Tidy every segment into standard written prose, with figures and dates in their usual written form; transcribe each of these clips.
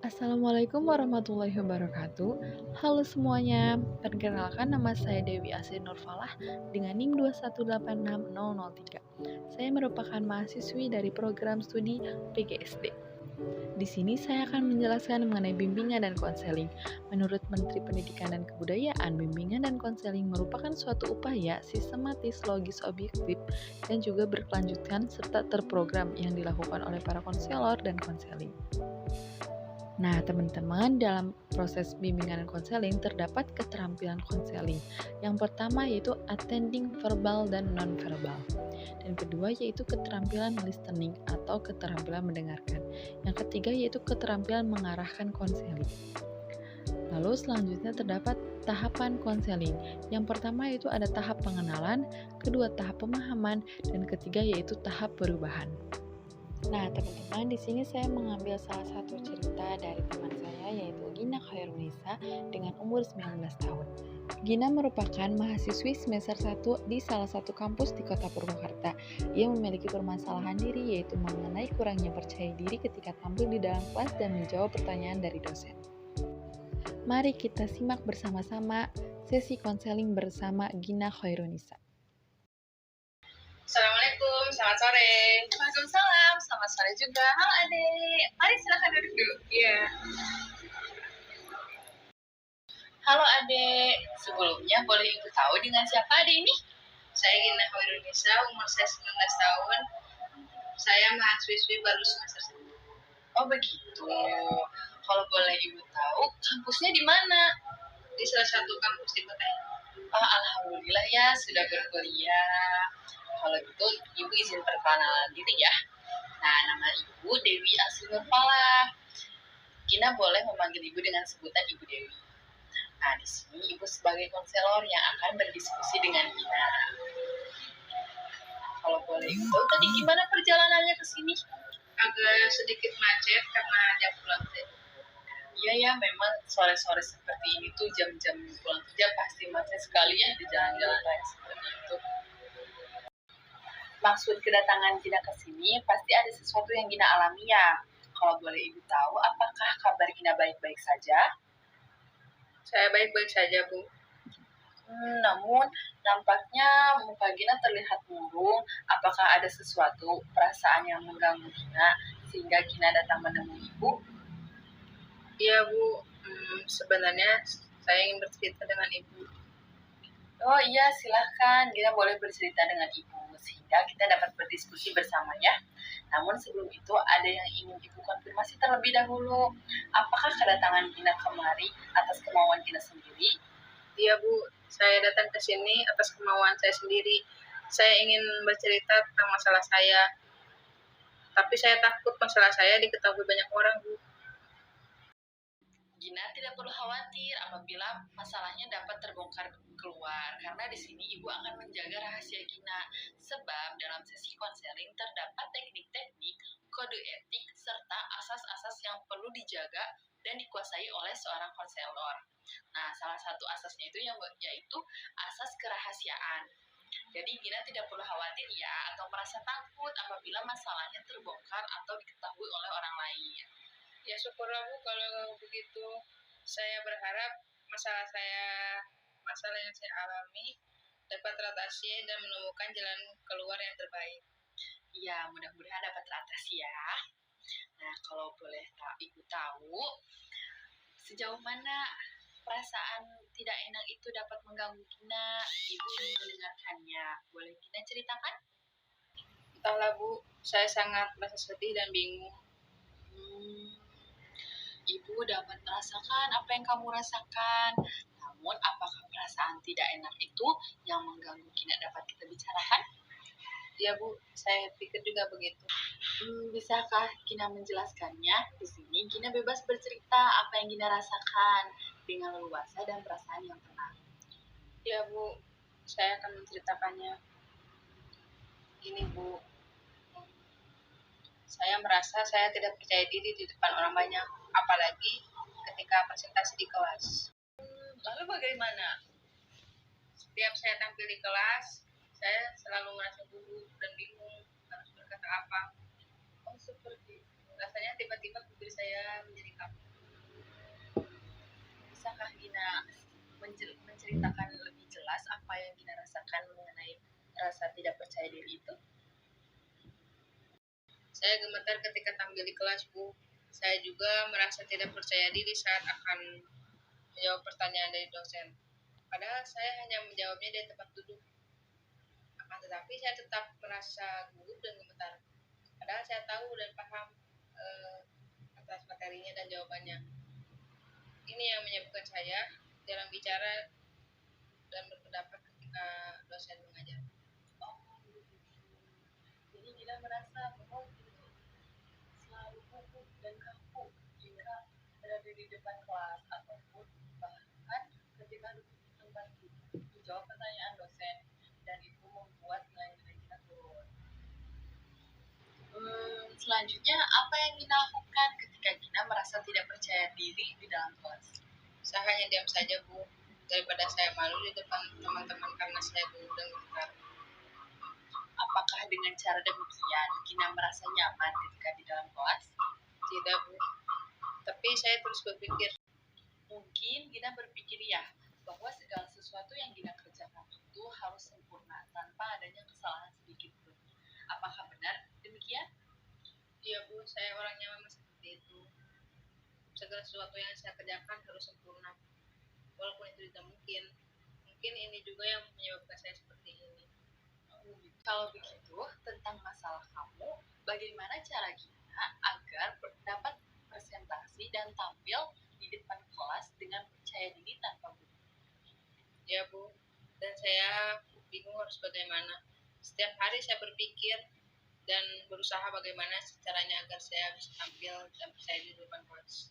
Assalamualaikum warahmatullahi wabarakatuh. Halo semuanya, perkenalkan nama saya Dewi Asri Nurfalah dengan NIM 2186003. Saya merupakan mahasiswi dari program studi PGSD. Di sini saya akan menjelaskan mengenai bimbingan dan konseling. Menurut Menteri Pendidikan dan Kebudayaan, bimbingan dan konseling merupakan suatu upaya sistematis, logis, objektif, dan juga berkelanjutan serta terprogram yang dilakukan oleh para konselor dan konseling. Nah, teman-teman, dalam proses bimbingan dan konseling terdapat keterampilan konseling. Yang pertama yaitu attending verbal dan non-verbal. Dan kedua yaitu keterampilan listening atau keterampilan mendengarkan. Yang ketiga yaitu keterampilan mengarahkan konseling. Lalu selanjutnya terdapat tahapan konseling. Yang pertama yaitu ada tahap pengenalan, kedua tahap pemahaman, dan ketiga yaitu tahap perubahan. Nah, teman-teman, di sini saya mengambil salah satu cerita dari teman saya yaitu Gina Khairunisa dengan umur 19 tahun. Gina merupakan mahasiswi semester 1 di salah satu kampus di Kota Purwakarta. Ia memiliki permasalahan diri yaitu mengenai kurangnya percaya diri ketika tampil di dalam kelas dan menjawab pertanyaan dari dosen. Mari kita simak bersama-sama sesi konseling bersama Gina Khairunisa. Assalamualaikum, selamat sore. Waalaikumsalam, selamat sore juga. Halo adik, mari silakan duduk dulu. Iya. Halo adik, sebelumnya boleh ibu tahu dengan siapa adik ini? Saya Gina Khairunisa, umur saya 19 tahun. Saya mahasiswi baru semester 1. Oh begitu. Kalau boleh ibu tahu, kampusnya di mana? Di salah satu kampus di kota ini. Oh, alhamdulillah ya, sudah berkuliah. Kalau gitu, ibu izin perkenalan diri ya. Nah, nama ibu Dewi Asri Nurfalah. Gina boleh memanggil ibu dengan sebutan Ibu Dewi. Nah, di sini ibu sebagai konselor yang akan berdiskusi dengan Gina. Kalau boleh ibu tahu tadi gimana perjalanannya ke sini? Agak sedikit macet karena jam pulang kerja. Iya ya, memang sore-sore seperti ini tuh jam-jam pulang kerja pasti macet sekali ya di jalan-jalan raya seperti itu. Maksud kedatangan Gina ke sini pasti ada sesuatu yang Gina alami ya. Kalau boleh ibu tahu, apakah kabar Gina baik-baik saja? Saya baik-baik saja, Bu. Namun nampaknya muka Gina terlihat murung. Apakah ada sesuatu perasaan yang mengganggu Gina sehingga Gina datang menemui ibu? Iya, Bu. Sebenarnya saya ingin bercerita dengan Ibu. Oh iya, silahkan. Gina boleh bercerita dengan ibu sehingga kita dapat berdiskusi bersama ya. Namun sebelum itu ada yang ingin ibu konfirmasi terlebih dahulu. Apakah kedatangan Gina kemari atas kemauan Gina sendiri? Iya, Bu. Saya datang ke sini atas kemauan saya sendiri. Saya ingin bercerita tentang masalah saya. Tapi saya takut masalah saya diketahui banyak orang, Bu. Gina tidak perlu khawatir apabila masalahnya dapat terbongkar keluar, karena di sini ibu akan menjaga rahasia Gina. Sebab dalam sesi konseling terdapat teknik-teknik, kode etik, serta asas-asas yang perlu dijaga dan dikuasai oleh seorang konselor. Nah, salah satu asasnya itu yaitu asas kerahasiaan. Jadi Gina tidak perlu khawatir ya atau merasa takut apabila masalahnya terbongkar atau diketahui oleh orang lain. Ya syukurlah, Bu, kalau begitu. Saya berharap masalah yang saya alami dapat teratasi dan menemukan jalan keluar yang terbaik. Ya, mudah-mudahan dapat teratasi ya. Nah, kalau boleh ibu tahu, sejauh mana perasaan tidak enak itu dapat mengganggu Gina? Ibu ingin mendengarkannya. Boleh Gina ceritakan? Entahlah, Bu, saya sangat merasa sedih dan bingung. Ibu dapat merasakan apa yang kamu rasakan. Namun, apakah perasaan tidak enak itu yang mengganggu Gina dapat kita bicarakan? Ya, Bu, saya pikir juga begitu. Bisakah Gina menjelaskannya? Di sini Gina bebas bercerita apa yang Gina rasakan dengan leluasa dan perasaan yang tenang. Ya, Bu, saya akan menceritakannya. Ini, Bu, saya merasa saya tidak percaya diri di depan orang banyak, apalagi ketika presentasi di kelas. Lalu bagaimana? Setiap saya tampil di kelas, saya selalu merasa gugup dan bingung harus berkata apa. Oh seperti rasanya tiba-tiba bibir saya menjadi kaku. Bisakah Gina menceritakan lebih jelas apa yang Gina rasakan mengenai rasa tidak percaya diri itu? Saya gemetar ketika tampil di kelas, Bu. Saya juga merasa tidak percaya diri saat akan menjawab pertanyaan dari dosen. Padahal saya hanya menjawabnya di tempat duduk. Akan tetapi saya tetap merasa gugup dan gemetar. Padahal saya tahu dan paham atas materinya dan jawabannya. Ini yang menyebabkan saya dalam bicara dan berpendapat ketika dosen mengajar. Jadi Gina merasa bahwa Gina selalu gugup dan kaku jika berada di depan kelas ataupun bahkan ketika duduk di tempat menjawab pertanyaan dosen, dan itu membuat nilai-nilai Gina turun. Selanjutnya, apa yang Gina lakukan ketika Gina merasa tidak percaya diri di dalam kelas? Saya hanya diam saja, Bu, daripada saya malu di depan teman-teman karena saya gugup dan gemetar. Apakah dengan cara demikian Gina merasa nyaman ketika di dalam kelas? Tidak, Bu. Tapi saya terus berpikir. Mungkin Gina berpikir ya, bahwa segala sesuatu yang Gina kerjakan itu harus sempurna tanpa adanya kesalahan sedikit pun. Apakah benar demikian? Iya, Bu, saya orangnya memang seperti itu. Segala sesuatu yang saya kerjakan harus sempurna. Walaupun itu tidak mungkin. Mungkin ini juga yang menyebabkan saya seperti ini. Kalau begitu, tentang masalah kamu, bagaimana cara Gina agar dapat presentasi dan tampil di depan kelas dengan percaya diri tanpa gugup? Ya, Bu. Dan saya bingung harus bagaimana. Setiap hari saya berpikir dan berusaha bagaimana caranya agar saya bisa tampil dan percaya diri di depan kelas.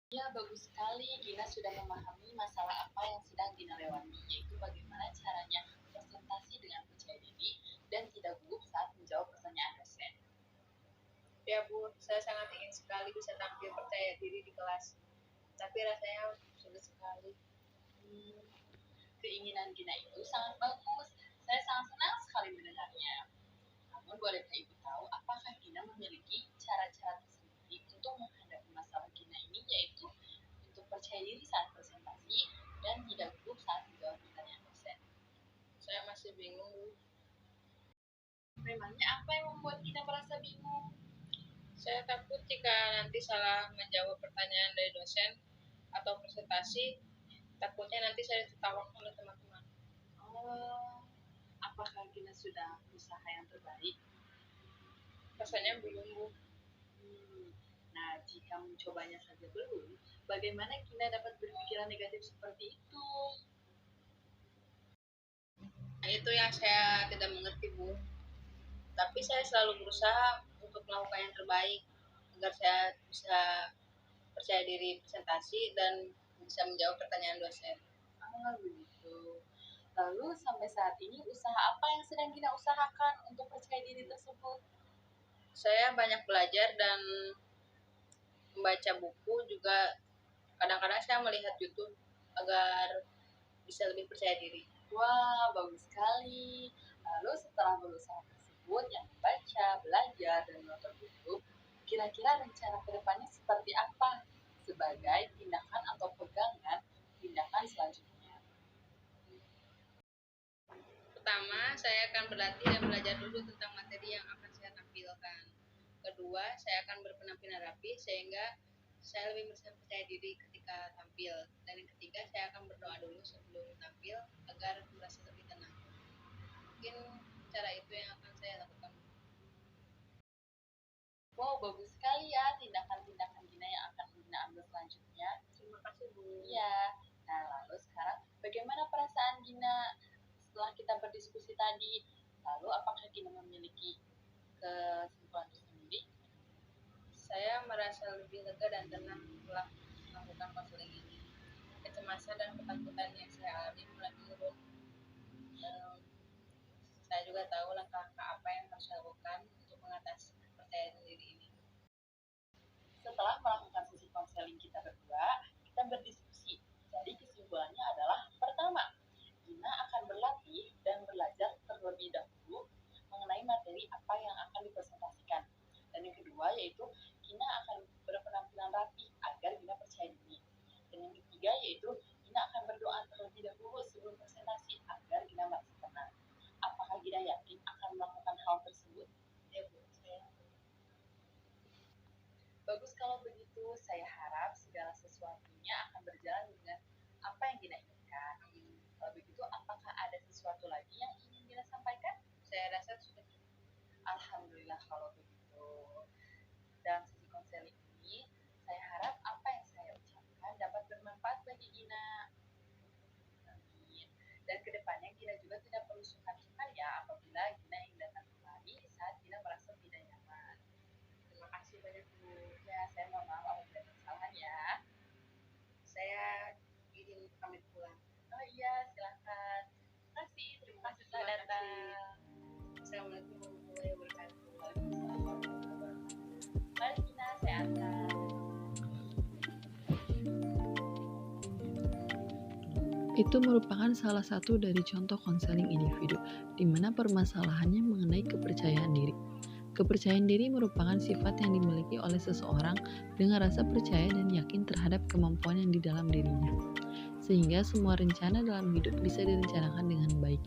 Ya, bagus sekali. Gina sudah memahami masalah apa yang sedang Gina lewati, yaitu bagaimana caranya presentasi dengan percaya diri dan tidak gugup saat menjawab pertanyaan dosen. Ya, Bu, saya sangat ingin sekali bisa tampil percaya diri di kelas. Tapi rasanya sulit sekali. Keinginan Gina itu sangat bagus. Saya sangat senang sekali mendengarnya. Namun, bolehkah Ibu tahu apakah Gina memiliki cara-cara tersendiri untuk menghadapi masalah Gina ini, yaitu untuk percaya diri saat presentasi dan tidak gugup saat menjawab pertanyaan dosen? Saya masih bingung, Bu. Memangnya apa yang membuat Gina merasa bingung? Saya takut jika nanti salah menjawab pertanyaan dari dosen atau presentasi, takutnya nanti saya ditertawakan oleh teman-teman. Apakah Gina sudah berusaha yang terbaik? Rasanya belum, Bu. Nah, jika mencobanya saja belum, bagaimana Gina dapat berpikiran negatif seperti itu? Nah, itu yang saya tidak mengerti, Bu. Tapi saya selalu berusaha untuk melakukan yang terbaik agar saya bisa percaya diri presentasi dan bisa menjawab pertanyaan dosen. Begitu. Lalu sampai saat ini usaha apa yang sedang Gina usahakan untuk percaya diri tersebut? Saya banyak belajar dan membaca buku, juga kadang-kadang saya melihat YouTube agar bisa lebih percaya diri. Wah, bagus sekali. Lalu setelah berusaha tersebut yang membaca, belajar, dan menonton YouTube, kira-kira rencana kedepannya seperti apa sebagai tindakan atau pegangan tindakan selanjutnya? Pertama, saya akan berlatih dan belajar dulu tentang materi yang akan saya tampilkan. Kedua, saya akan berpenampilan rapi sehingga saya lebih merasa percaya diri ketika tampil. Dan yang ketiga, saya akan berdoa dulu sebelum tampil agar merasa lebih tenang. Mungkin cara itu yang akan saya lakukan. Wow, bagus sekali ya tindakan-tindakan Gina yang akan Gina ambil selanjutnya. Terima kasih, Bu. Iya. Nah, lalu sekarang bagaimana perasaan Gina setelah kita berdiskusi tadi? Lalu apakah Gina memiliki kesimpulan tersendiri? Saya merasa lebih lega dan tenang setelah melakukan konseling ini. Kecemasan dan ketakutan yang saya alami mulai menurun. Saya juga tahu langkah-langkah apa yang harus saya lakukan untuk mengatasi percaya diri ini. Setelah melakukan sesi konseling kita berdua, kita berdiskusi. Jadi kesimpulannya adalah pertama, Gina akan berlatih dan belajar terlebih dahulu mengenai materi apa yang akan dipresentasikan. hal tersebut? Ya Bu, saya Bagus kalau begitu, saya harap segala sesuatunya akan berjalan dengan apa yang Gina inginkan. Kalau begitu, apakah ada sesuatu lagi yang ingin Gina sampaikan? saya rasa sudah Alhamdulillah kalau begitu. Dalam sesi konseling ini, saya harap apa yang saya ucapkan dapat bermanfaat bagi Gina. Amin. Dan kedepannya Gina juga tidak perlu sungkan-sungkan ya apabila Gina ingin datang kemari saat Gina merasa tidak nyaman. terima kasih banyak Bu. Ya, saya mohon maaf apabila ada kesalahan ya. Saya izin pamit pulang. Oh iya, silakan. Terima kasih telah Terima kasih. datang. Assalamualaikum warahmatullahi wabarakatuh. Waalaikumsalam warahmatullahi wabarakatuh. Mari Gina, saya antar. Itu merupakan salah satu dari contoh konseling individu, di mana permasalahannya mengenai kepercayaan diri. Kepercayaan diri merupakan sifat yang dimiliki oleh seseorang dengan rasa percaya dan yakin terhadap kemampuan yang di dalam dirinya, sehingga semua rencana dalam hidup bisa direncanakan dengan baik.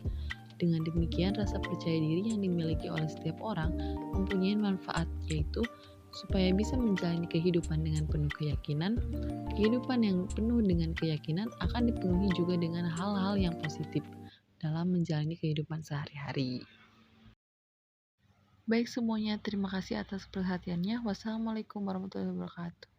Dengan demikian, rasa percaya diri yang dimiliki oleh setiap orang mempunyai manfaat, yaitu supaya bisa menjalani kehidupan dengan penuh keyakinan. Kehidupan yang penuh dengan keyakinan akan dipenuhi juga dengan hal-hal yang positif dalam menjalani kehidupan sehari-hari. Baik semuanya, terima kasih atas perhatiannya. Wassalamualaikum warahmatullahi wabarakatuh.